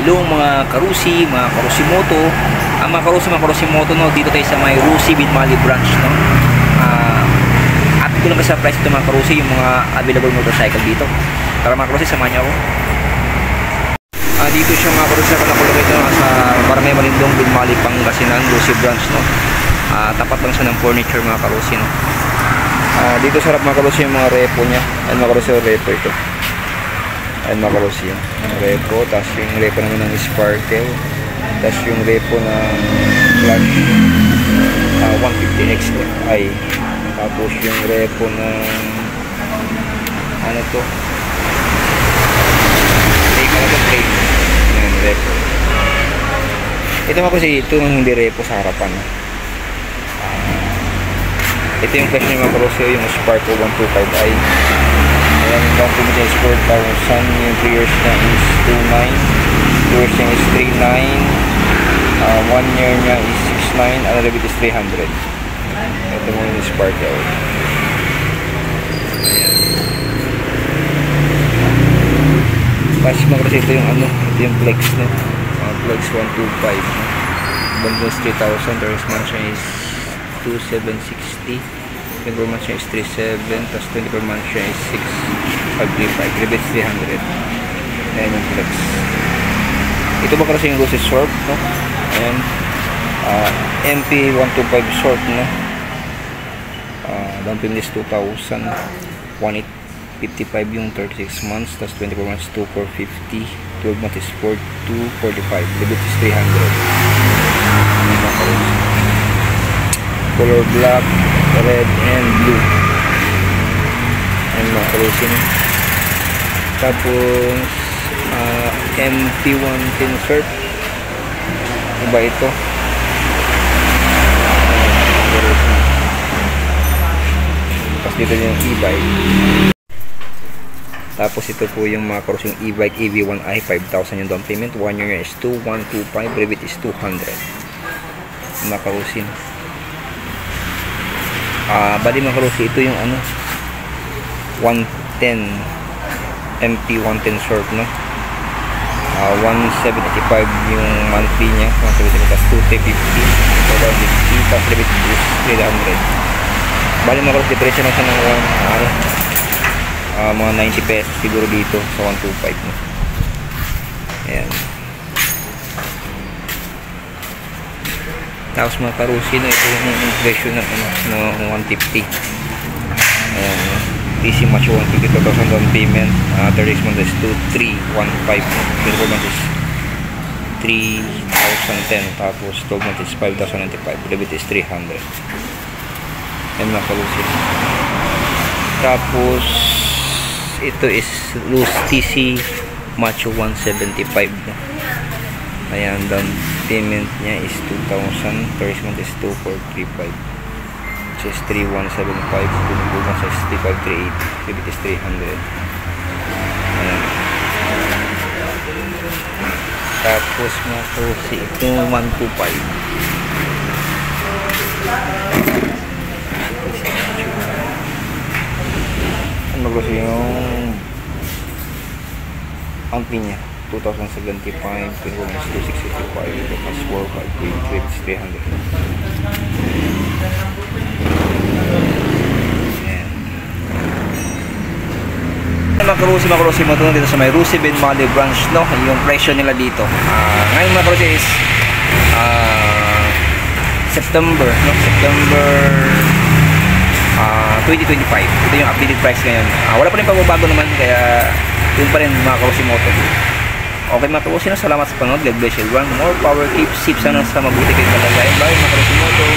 hello mga karusi, mga karusimoto. Ang mga karusimoto, no, dito tayo sa may Rusi Binmali branch, no. At ito lang sa price ito mga karusi, yung mga available motorcycle dito. Tara mga karusi, samahan niyo ako. Dito siya mga karusi, nakalagay ito sa Barangay Malindong, Binmali, Pangasinan, Rusi branch, no. Tapat lang siya ng furniture mga karusi, no. Dito sarap mga karusi yung mga repo niya. Ayan mga karusi, yung repo ito. Ayan mga karusi yung repo. Tapos yung repo naman ng Sparkle. Tapos yung repo ng Flash 150 XI. Tapos yung repo ng ano to, frame. Ayan, repo. Ito mga karusi, ito yung hindi repo sa harapan. Ito yung presyo ng mga karusi, yung Sparkle 125i. Ayan, yung down payment is 4,000. Yung 3 years na is 2,900. 2 years na is 3,900. 1 year niya is 6,900. Another bit is 300. Ito mo yung Sparkle. Ayan. Mas mga karusi, ito yung ano, ito yung Flex, no? Flex 125, no? Bundle is 3,000. The rest month siya is 2,760. 24 months siya is 3,700. Tapos 24 months siya is 6,535. Rebate 300. Ayan yung Flex. Ito ba kasi yung Rusi short, no? Ayan. MP 125 short, no? Down payment is 2,000. 1,855 yung 36 months. Tapos 24 months 2,450. 12 months is 4,245. Rebate is 300. Ayan yung Rusi. Color black, red, and blue. Ayan mga karusin. Tapos MP110 shirt. Iba ito. Tapos dito yung e-bike. Tapos ito po yung mga karusin e-bike EV1i. 5,000 yung down payment. 1 year is 2,125. Rebate is 200. Mga karusin. Bali mga karusi, ito yung ano 110 MP 110 short, no. 1,785 yung monthly niya, 1,785 plus 2,350 4,050 plus rebate is 300. Bali mga karusi, presyo lang siya ng mga 90 pesos siguro dito sa 125, no. Ayan. Tapos mga karusi, no, ito yung presyo ng 150. Ayan, no? PC match 150, 2,000 down payment. 30 months is 2,315. 24 months is 3,010. Tapos 12 months is 5,095. Rebate is 300. Ayan mga karusi. Tapos ito is loose TC match 175, no? Ayan, down payment niya is 2,000. First month is 2,435. Which is 3,175. 2 months is 3,538. Rebate is 300. Ayan. Tapos mga karusi, ito 125. Ano karusi yung ampli niya 2,075, 21 is 2,685, ito plus 4,538, is 300. Ayan. Mga karusi mo ito dito sa may Rusi Binmali branch, no? Yung presyo nila dito. Ngayon mga karusi is September, no? September 2025. Ito yung updated price ngayon. Wala pa rin pagbabago naman, kaya yun pa rin mga karusi mo ito. Okay mga karusi, salamat sa panood. God bless everyone. More power, keep safe sana sa mabuti kayong kalagayan. Bye mga karusi mo ito.